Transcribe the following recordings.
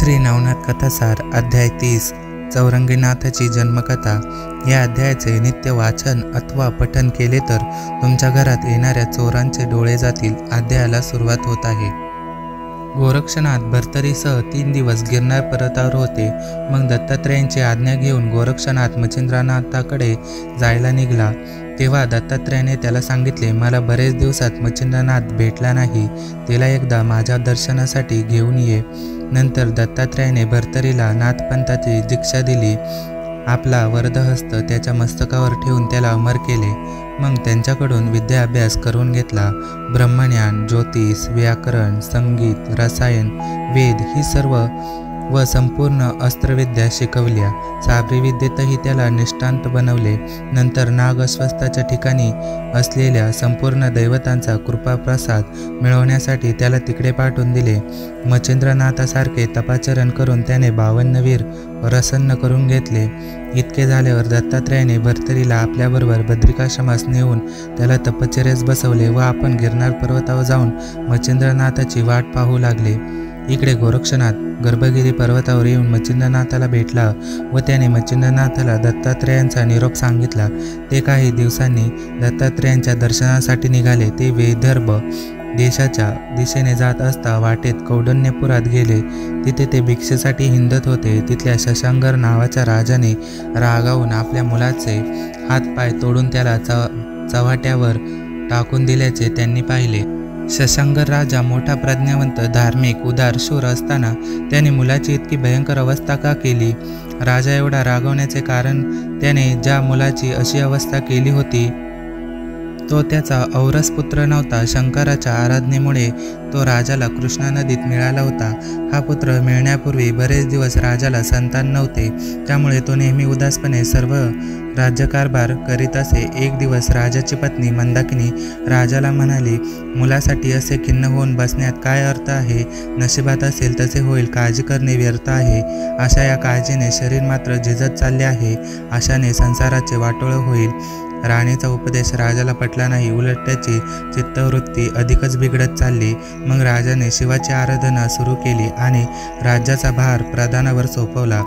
श्री नवनाथ कथासार अध्याय 30 चौरंगीनाथाची जन्मकथा। या अध्यायाचे नित्य वाचन अथवा पठन केले तर तुमच्या घरात येणाऱ्या चोरांचे डोळे जातील। अध्यायाला सुरुवात होत आहे। गोरक्षनाथ भर्तरीसह 3 दिवस गिरनार पर्वतावर होते। मग दत्तात्रेयांची आज्ञा घेऊन गोरक्षनाथ मच्छिंद्रनाथाकडे जायला निघाला। तेव्हा दत्तात्रेयाने त्याला सांगितले, मला बरेच दिवसात मच्छिंद्रनाथ भेटला नाही, त्याला एकदा माझ्या दर्शनासाठी घेऊन ये। नंतर दत्तात्रेयाने भर्तरीला नाथपंथाची दीक्षा दिली। आपला वरदहस्त त्याच्या मस्तकावर ठेवून त्याला अमर केले। मग त्यांच्याकडून विद्याभ्यास करून घेतला। ब्रह्मज्ञान, ज्योतिष, व्याकरण, संगीत, रसायन, वेद ही सर्व व संपूर्ण अस्त्रविद्या शिकवल्या। साबरी विद्येतही त्याला निष्णात बनवले। नंतर नाग अस्वस्थाच्या ठिकाणी असलेल्या संपूर्ण दैवतांचा कृपाप्रसाद मिळवण्यासाठी त्याला तिकडे पाठवून दिले। मच्छिंद्रनाथासारखे तपाचरण करून त्याने 52 वीर प्रसन्न करून घेतले। इतके झाल्यावर दत्तात्रेयाने भर्तरीला आपल्याबरोबर बद्रिकाश्रमास नेऊन त्याला तपश्चर्येस बसवले व आपण गिरनार पर्वतावर जाऊन मच्छिंद्रनाथाची वाट पाहू लागले। इकडे गोरक्षनाथ गर्भगिरी पर्वतावर येऊन मच्छिंद्रनाथाला भेटला व त्याने मच्छिंद्रनाथाला दत्तात्रेयांचा निरोप सांगितला। ते काही दिवसांनी दत्तात्रेयांच्या दर्शनासाठी निघाले। ते विदर्भ देशाच्या दिशेने जात असता वाटेत कौंडण्यपुरात गेले। तिथे ते भिक्षेसाठी हिंडत होते। तिथल्या शशांकर नावाच्या राजाने रागावून आपल्या मुलाचे हातपाय तोडून त्याला चव्हाट्यावर टाकून दिल्याचे त्यांनी पाहिले। शशांकर राजा मोठा प्रज्ञावंत, धार्मिक, उदार, शूर असताना त्याने मुलाची इतकी भयंकर अवस्था का केली? राजा एवढा रागवण्याचे कारण त्याने ज्या मुलाची अशी अवस्था केली होती तो त्याचा औरस पुत्र नव्हता। शंकराच्या आराधनेमुळे तो राजाला कृष्णा नदीत मिळाला होता। हा पुत्र मिळण्यापूर्वी बरेच दिवस राजाला संतान नव्हते, त्यामुळे तो नेहमी उदासपणे सर्व राज्यकारभार करीत असे। एक दिवस राजाची पत्नी मंदाकिनी राजाला म्हणाली, मुलासाठी असे खिन्न होऊन बसण्यात काय अर्थ आहे? नशिबात असेल तसे होईल, काळजी करणे व्यर्थ आहे। अशा या काळजीने शरीर मात्र झिजत चालले आहे। अशाने संसाराचे वाटोळ होईल। राणीचा उपदेश राजाला पटला नाही, उलट त्याची चित्तवृत्ती अधिकच बिघडत चालली। मग राजाने शिवाची आराधना सुरू केली आणि राज्याचा भार प्रधानावर सोपवला।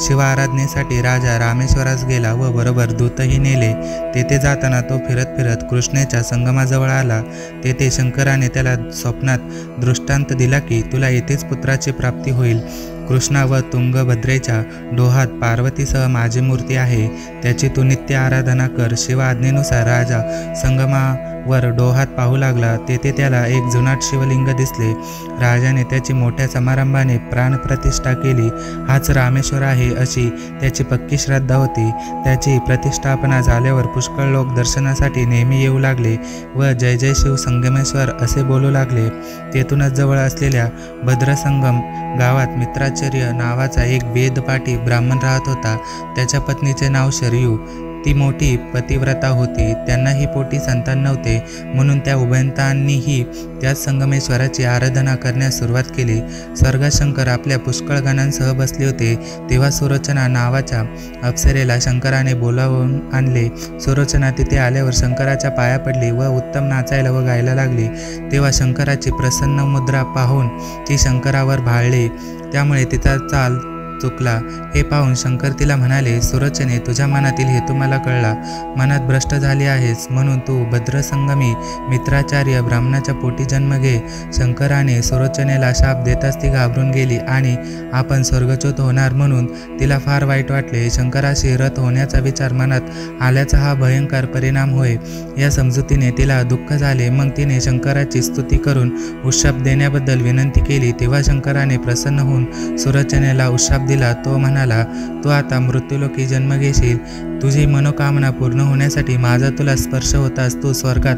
शिव आराधनेसाठी राजा रामेश्वरास गेला व बरोबर दूतही नेले। तेथे जाताना तो फिरत फिरत कृष्णेच्या संगमाजवळ आला। तेथे शंकराने त्याला स्वप्नात दृष्टांत दिला की तुला येथेच पुत्राची प्राप्ती होईल। कृष्णा व तुंगभद्रेच्या डोहात पार्वतीसह माझी मूर्ती आहे, त्याची तू नित्य आराधना कर। शिव आज्ञेनुसार राजा संगमावर डोहात पाहू लागला। तेथे त्याला एक जुनाट शिवलिंग दिसले। राजाने त्याची मोठ्या समारंभाने प्राणप्रतिष्ठा केली। हाच रामेश्वर आहे अशी त्याची पक्की श्रद्धा होती। त्याची प्रतिष्ठापना झाल्यावर पुष्कळ लोक दर्शनासाठी नेहमी येऊ लागले व जय जय शिव संगमेश्वर असे बोलू लागले। तेथूनच जवळ असलेल्या भद्रसंगम गावात मित्राचार्य नावाचा एक वेदपाठी ब्राह्मण राहत होता। त्याच्या पत्नीचे नाव शरयू। ती मोठी पतिव्रता होती। त्यांनाही पोटी संतान नव्हते, म्हणून त्या उभयतांनीही त्याच संगमेश्वराची आराधना करण्यास सुरुवात केली। स्वर्गशंकर आपल्या पुष्कळ गणांसह बसले होते। तेव्हा सुरोचना नावाच्या अप्सरेला शंकराने बोलावून आणले। सुरोचना तिथे आल्यावर शंकराच्या पाया पडली व उत्तम नाचायला व गायला लागली। तेव्हा शंकराची प्रसन्न मुद्रा पाहून ती शंकरावर भाळली, त्यामुळे तिचा चाल चुकला। हे पाहून शंकर तिला म्हणाले, सुरोचने, तुझ्या मनातील हेतू मला कळला। मनात भ्रष्ट झाली आहेस, म्हणून तू भद्रसंगमी मित्राचार्य ब्राह्मणाच्या पोटी जन्म घे। शंकराने सुरोचनेला शाप देताच ती घाबरून गेली आणि आपण स्वर्गच्युत होणार म्हणून तिला फार वाईट वाटले। शंकराशी रथ होण्याचा विचार मनात आल्याचा हा भयंकर परिणाम होय, या समजुतीने तिला दुःख झाले। मग तिने शंकराची स्तुती करून उशाप देण्याबद्दल विनंती केली। तेव्हा शंकराने प्रसन्न होऊन सुरोचनेला उशाप दिला। तो म्हणाला, तू आता मृत्यूलोकी जन्म घेशील। तुझी मनोकामना पूर्ण होण्यासाठी माझा तुला स्पर्श होताच तू स्वर्गात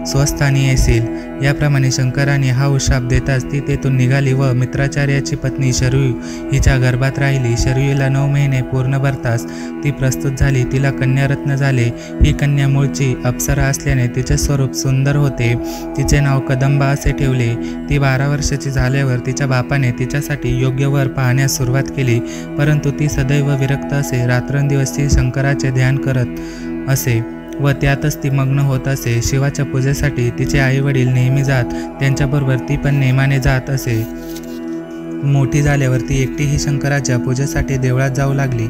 स्वस्थानी येशील। याप्रमाणे शंकराने हा उशाप देताच ती तेथून निघाली व मित्राचार्याची पत्नी शरयू हिच्या गर्भात राहिली। शरयूला 9 महिने पूर्ण भरताच ती प्रस्तुत झाली। तिला कन्यारत्न झाले। ही कन्या मूळची अप्सरा असल्याने तिचे स्वरूप सुंदर होते। तिचे नाव कदंबा असे ठेवले। ती 12 वर्षाची झाल्यावर तिच्या बापाने तिच्यासाठी योग्य वर पाहण्यास सुरुवात केली, परंतु ती सदैव विरक्त असे। रात्रंदिवस ती शंकराचे ध्यान करत असे व त्यातच ती मग्न होत असे। शिवाच्या पूजेसाठी तिचे आई वडील नेहमी जात, त्यांच्याबरोबर ती पण नेमाने जात असे। मोठी झाल्यावर ती एकटीही शंकराच्या पूजेसाठी देवळात जाऊ लागली.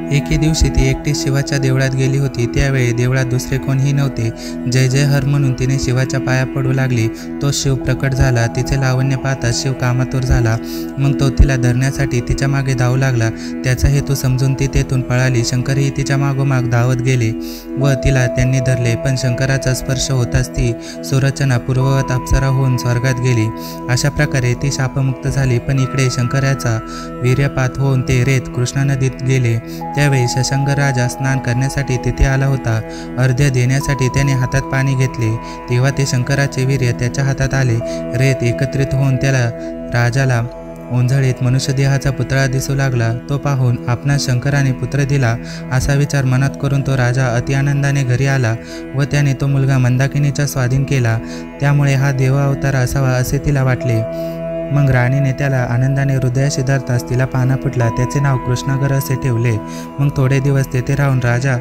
एके दिवशी ती एकटी शिवाच्या देवळात गेली होती. त्यावेळी देवळात दुसरे कोणीही नव्हते. जय जय हर म्हणून तिने शिवाच्या पाया पडू लागली. तो शिव प्रकट झाला. तिचे लावण्य पाहता शिव कामातूर झाला. मग तो तिला धरण्यासाठी तिच्या मागे धावू लागला. त्याचा हेतू समजून ती तेथून पळाली. शंकरही तिच्या मागोमाग धावत गेले व तिला त्यांनी धरले. पण शंकराचा स्पर्श होताच ती सुरचना पूर्ववत अप्सरा होऊन स्वर्गात गेली. अशा प्रकारे ती शापमुक्त झाली. पण इकडे शंकराचा वीर्यपात होऊन ते रेत कृष्णा नदीत गेले. त्यावेळी शशांक राजा स्नान करण्यासाठी तिथे आला होता. अर्घ्य देण्यासाठी त्याने हातात पाणी घेतले. तेव्हा ते शंकराचे वीर्य त्याच्या हातात आले. रेत एकत्रित होऊन त्याला राजाला ओंजळीत मनुष्यदेहाचा पुतळा दिसू लागला. तो पाहून आपणास शंकराने पुत्र दिला असा विचार मनात करून तो राजा अति आनंदाने घरी आला व त्याने तो मुलगा मंदाकिनीच्या स्वाधीन केला. त्यामुळे हा देवावतार असावा असे तिला वाटले. मग राणीने त्याला आनंदाने हृदयाशी धरताच तिला पाना फुटला. त्याचे नाव कृष्णागर असे ठेवले. मग थोडे दिवस तेथे राहून राजा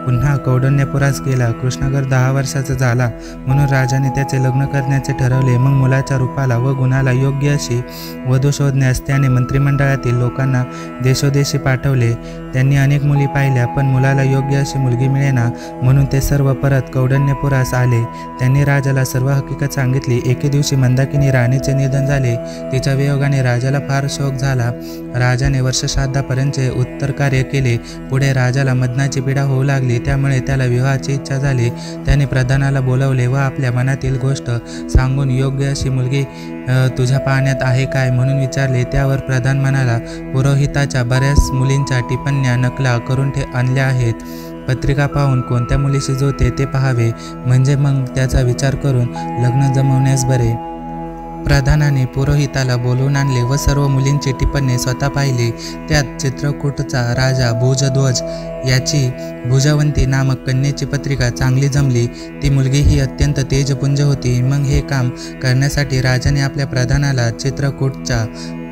पुन्हा कौंडण्यपुरास गेला. कृष्णागर 10 वर्षाचा झाला म्हणून राजाने त्याचे लग्न करण्याचे ठरवले. मग मुलाच्या रूपाला व गुणाला योग्य अशी वधू शोधण्यास त्याने मंत्रिमंडळातील लोकांना देशोदेशी पाठवले. त्यांनी अनेक मुली पाहिल्या पण मुलाला योग्य अशी मुलगी मिळेना म्हणून ते सर्व परत कौंडण्यपुरास आले. त्यांनी राजाला सर्व हकीकत सांगितली. एके दिवशी मंदाकिनी राणीचे निधन झाले. तिच्या वियोगाने राजाला फार शोक झाला. राजाने वर्षश्राद्धापर्यंतचे उत्तर कार्य केले. पुढे राजाला मदनाची पीडा होऊ लागली. त्यामुळे त्याला विवाहाची इच्छा झाली. त्याने प्रधानाला बोलावले व आपल्या मनातील गोष्ट सांगून योग्य अशी मुलगी तुझ्या पाहण्यात आहे काय म्हणून विचारले. त्यावर प्रधान म्हणाला, पुरोहिताच्या बऱ्याच मुलींच्या टिप्पण्या नकला करून आणल्या आहेत. पत्रिका पाहून कोणत्या मुलीशी जुळते ते पाहावे म्हणजे मग त्याचा विचार करून लग्न जमवण्यास बरे. प्रधानाने पुरोहिताला बोलवून आणले व सर्व मुलींची टिप्पणी स्वतः पाहिली. त्यात चित्रकूटचा राजा भुजध्वज याची भुजवंती नामक कन्येची पत्रिका चांगली जमली. ती मुलगी ही अत्यंत तेजपुंज होती. मग हे काम करण्यासाठी राजाने आपल्या प्रधानाला चित्रकूटच्या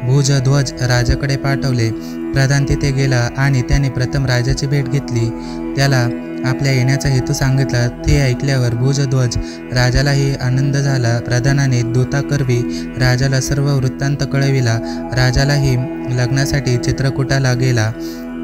भुजध्वज राजाकडे पाठवले. प्रधान तिथे गेला आणि त्याने प्रथम राजाची भेट घेतली. त्याला आपल्या येण्याचा हेतू सांगितला. ते ऐकल्यावर भुजध्वज राजालाही आनंद झाला. प्रधानाने दूताकरवी राजाला सर्व वृत्तांत कळविला. राजालाही लग्नासाठी चित्रकूटाला गेला.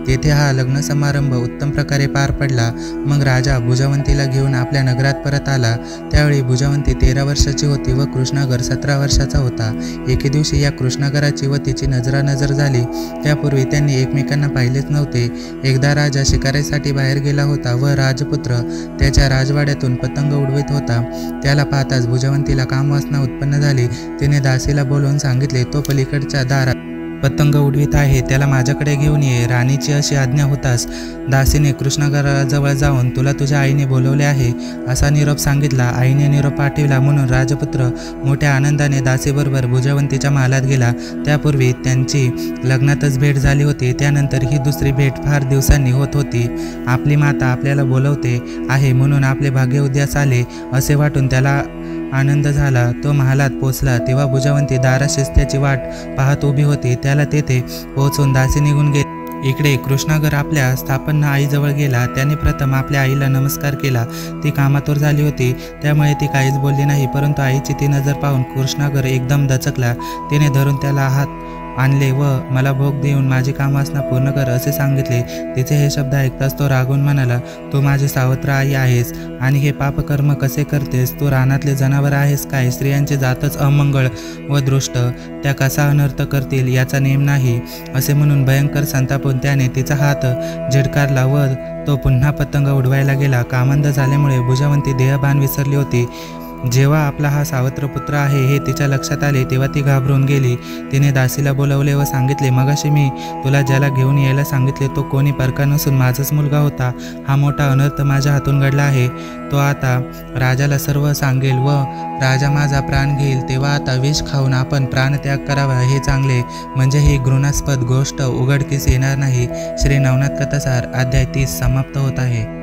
तेथे हा लग्न समारंभ उत्तम प्रकारे पार पडला. मग राजा भुजवंतीला घेऊन आपल्या नगरात परत आला. त्यावेळी भुजवंती 13 वर्षाची होती व कृष्णागर 17 वर्षाचा होता. एके दिवशी या कृष्णागराची व तिची नजरानजर झाली. त्यापूर्वी त्यांनी एकमेकांना पाहिलेच नव्हते. एकदा राजा शिकारीसाठी बाहेर गेला होता व राजपुत्र त्याच्या राजवाड्यातून पतंग उडवित होता. त्याला पाहताच भुजवंतीला कामवासना उत्पन्न झाली. तिने दासीला बोलवून सांगितले, तो पलीकडच्या दारात पतंग उडवीत आहे, त्याला माझ्याकडे घेऊन ये. राणीची अशी आज्ञा होताच दासीने कृष्णागराजवळ जाऊन तुला तुझ्या आईने बोलवले आहे असा निरोप सांगितला. आईने निरोप पाठविला म्हणून राजपुत्र मोठ्या आनंदाने दासीबरोबर भुजवंतीच्या महालात गेला. त्यापूर्वी त्यांची लग्नातच भेट झाली होती. त्यानंतर ही दुसरी भेट फार दिवसांनी होत होती. आपली माता आपल्याला बोलवते आहे म्हणून आपले भाग्य उद्यास आले असे वाटून त्याला आनंद झाला. तो महालात पोचला तेव्हा भुजवंती दाराशीच त्याची वाट पाहत उभी होती. त्याला तेथे पोहोचून दासी निघून गेली. इकडे कृष्णागर आपल्या स्थापन्न आईजवळ गेला. त्याने प्रथम आपल्या आईला नमस्कार केला. ती कामातूर झाली होती त्यामुळे ती काहीच बोलली नाही. परंतु आईची ती नजर पाहून कृष्णागर एकदम दचकला. तिने धरून त्याला हात आणले व मला भोग देऊन माझी कामवासना पूर्ण कर असे सांगितले. तिचे हे शब्द ऐकताच तो रागून म्हणाला, तू माझी सावत्र आई आहेस आणि हे पापकर्म कसे करतेस? तू रानातले जनावर आहेस काय? स्त्रियांची जातच अमंगळ व दृष्ट, त्या कसा अनर्थ करतील याचा नेम नाही असे म्हणून भयंकर संतापून त्याने तिचा हात झिडकारला व तो पुन्हा पतंग उडवायला गेला. कामंद झाल्यामुळे भुजवंती देहभान विसरली होती. जेव्हा आपला हा सावत्र पुत्र आहे हे तिच्या लक्षात आले तेव्हा ती घाबरून गेली. तिने दासीला बोलवले व सांगितले, मगाशी मी तुला ज्याला घेऊन यायला सांगितले तो कोणी परका नसून माझाच मुलगा होता. हा मोठा अनर्थ माझ्या हातून घडला आहे. तो आता राजाला सर्व सांगेल व राजा माझा प्राण घेईल. तेव्हा आता विष खाऊन आपण प्राणत्याग करावा हे चांगले, म्हणजे ही घृणास्पद गोष्ट उघडकीस येणार नाही. श्री नवनाथ कथासार अध्याय 30 समाप्त होत आहे.